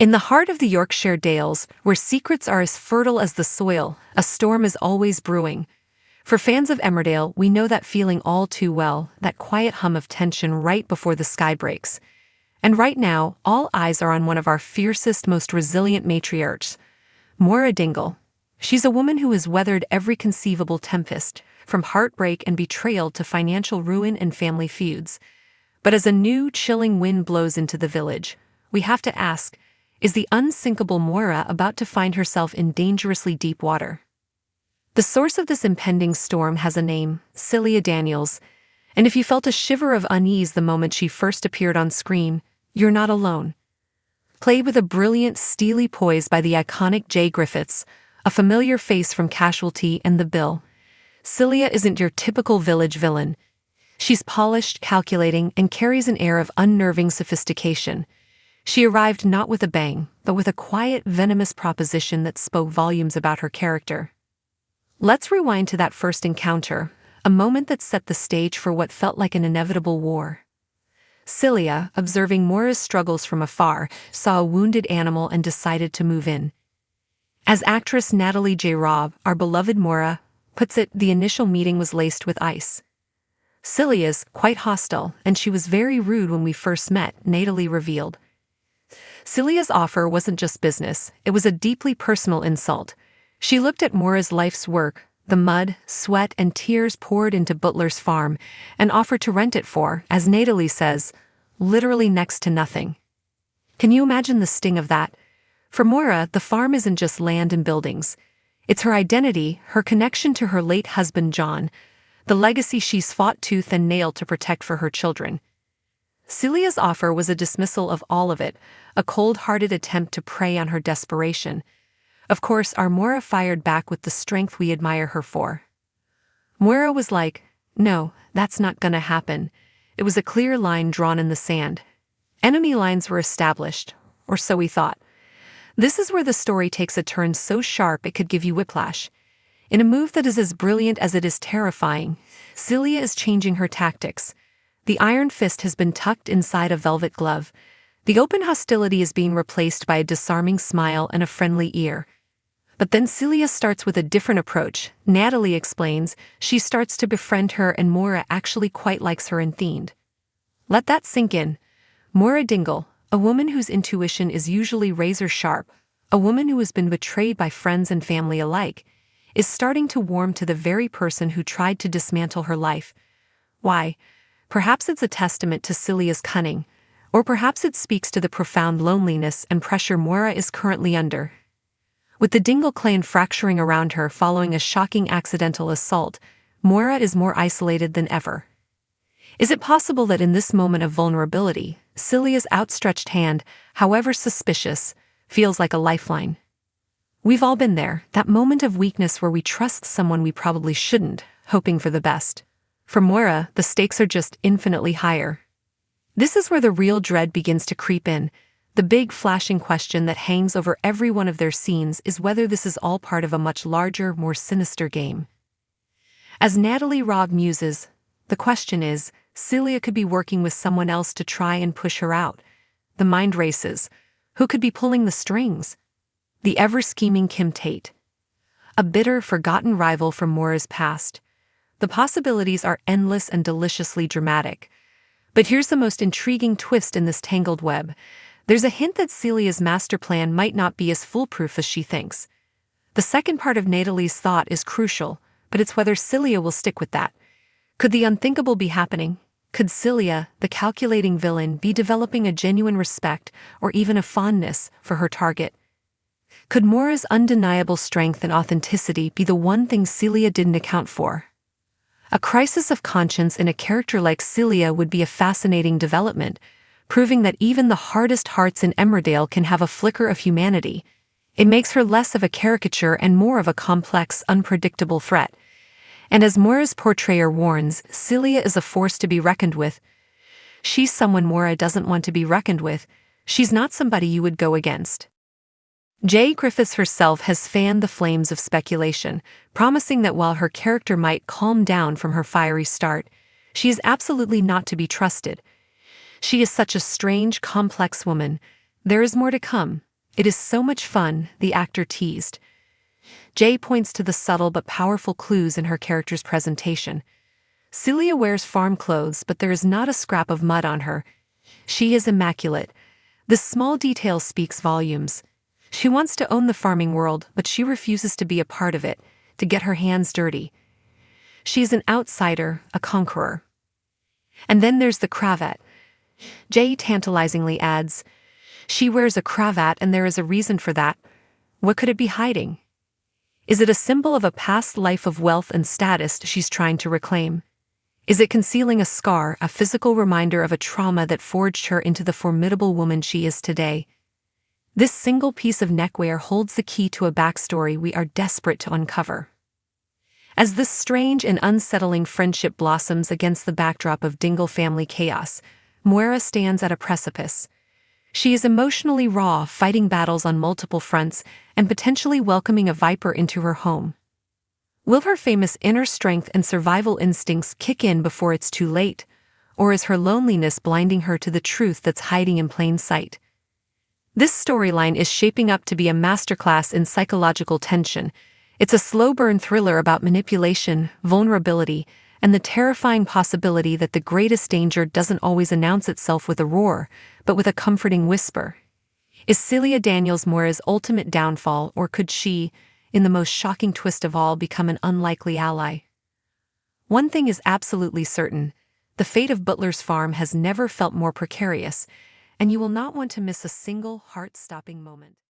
In the heart of the Yorkshire Dales, where secrets are as fertile as the soil, a storm is always brewing. For fans of Emmerdale, we know that feeling all too well, that quiet hum of tension right before the sky breaks. And right now, all eyes are on one of our fiercest, most resilient matriarchs, Moira Dingle. She's a woman who has weathered every conceivable tempest, from heartbreak and betrayal to financial ruin and family feuds. But as a new, chilling wind blows into the village, we have to ask, is the unsinkable Moira about to find herself in dangerously deep water? The source of this impending storm has a name, Celia Daniels, and if you felt a shiver of unease the moment she first appeared on screen, you're not alone. Played with a brilliant, steely poise by the iconic Jay Griffiths, a familiar face from Casualty and The Bill, Celia isn't your typical village villain. She's polished, calculating, and carries an air of unnerving sophistication. She arrived not with a bang, but with a quiet, venomous proposition that spoke volumes about her character. Let's rewind to that first encounter, a moment that set the stage for what felt like an inevitable war. Celia, observing Moira's struggles from afar, saw a wounded animal and decided to move in. As actress Natalie J. Robb, our beloved Moira, puts it, the initial meeting was laced with ice. Celia's quite hostile, and she was very rude when we first met, Natalie revealed. Celia's offer wasn't just business, it was a deeply personal insult. She looked at Moira's life's work, the mud, sweat, and tears poured into Butler's farm, and offered to rent it for, as Natalie says, literally next to nothing. Can you imagine the sting of that? For Moira, the farm isn't just land and buildings. It's her identity, her connection to her late husband John, the legacy she's fought tooth and nail to protect for her children. Celia's offer was a dismissal of all of it, a cold-hearted attempt to prey on her desperation. Of course, our Moira fired back with the strength we admire her for. Moira was like, no, that's not gonna happen. It was a clear line drawn in the sand. Enemy lines were established, or so we thought. This is where the story takes a turn so sharp it could give you whiplash. In a move that is as brilliant as it is terrifying, Celia is changing her tactics. The iron fist has been tucked inside a velvet glove. The open hostility is being replaced by a disarming smile and a friendly ear. But then Celia starts with a different approach. Natalie explains, she starts to befriend her and Moira actually quite likes her and themed. Let that sink in. Moira Dingle, a woman whose intuition is usually razor-sharp, a woman who has been betrayed by friends and family alike, is starting to warm to the very person who tried to dismantle her life. Why? Perhaps it's a testament to Celia's cunning, or perhaps it speaks to the profound loneliness and pressure Moira is currently under. With the Dingle clan fracturing around her following a shocking accidental assault, Moira is more isolated than ever. Is it possible that in this moment of vulnerability, Celia's outstretched hand, however suspicious, feels like a lifeline? We've all been there, that moment of weakness where we trust someone we probably shouldn't, hoping for the best. For Moira, the stakes are just infinitely higher. This is where the real dread begins to creep in. The big flashing question that hangs over every one of their scenes is whether this is all part of a much larger, more sinister game. As Natalie Robb muses, the question is, Celia could be working with someone else to try and push her out. The mind races. Who could be pulling the strings? The ever-scheming Kim Tate. A bitter, forgotten rival from Moira's past. The possibilities are endless and deliciously dramatic. But here's the most intriguing twist in this tangled web. There's a hint that Celia's master plan might not be as foolproof as she thinks. The second part of Natalie's thought is crucial, but it's whether Celia will stick with that. Could the unthinkable be happening? Could Celia, the calculating villain, be developing a genuine respect or even a fondness for her target? Could Moira's undeniable strength and authenticity be the one thing Celia didn't account for? A crisis of conscience in a character like Celia would be a fascinating development, proving that even the hardest hearts in Emmerdale can have a flicker of humanity. It makes her less of a caricature and more of a complex, unpredictable threat. And as Moira's portrayer warns, Celia is a force to be reckoned with. She's someone Moira doesn't want to be reckoned with. She's not somebody you would go against. Jay Griffiths herself has fanned the flames of speculation, promising that while her character might calm down from her fiery start, she is absolutely not to be trusted. She is such a strange, complex woman. There is more to come. It is so much fun, the actor teased. Jay points to the subtle but powerful clues in her character's presentation. Celia wears farm clothes, but there is not a scrap of mud on her. She is immaculate. This small detail speaks volumes. She wants to own the farming world, but she refuses to be a part of it, to get her hands dirty. She is an outsider, a conqueror. And then there's the cravat. Jay tantalizingly adds, "She wears a cravat and there is a reason for that. What could it be hiding? Is it a symbol of a past life of wealth and status she's trying to reclaim? Is it concealing a scar, a physical reminder of a trauma that forged her into the formidable woman she is today?" This single piece of neckwear holds the key to a backstory we are desperate to uncover. As this strange and unsettling friendship blossoms against the backdrop of Dingle family chaos, Moira stands at a precipice. She is emotionally raw, fighting battles on multiple fronts, and potentially welcoming a viper into her home. Will her famous inner strength and survival instincts kick in before it's too late, or is her loneliness blinding her to the truth that's hiding in plain sight? This storyline is shaping up to be a masterclass in psychological tension. It's a slow-burn thriller about manipulation, vulnerability, and the terrifying possibility that the greatest danger doesn't always announce itself with a roar, but with a comforting whisper. Is Celia Daniels Moira's ultimate downfall, or could she, in the most shocking twist of all, become an unlikely ally? One thing is absolutely certain: the fate of Butler's farm has never felt more precarious, and you will not want to miss a single heart-stopping moment.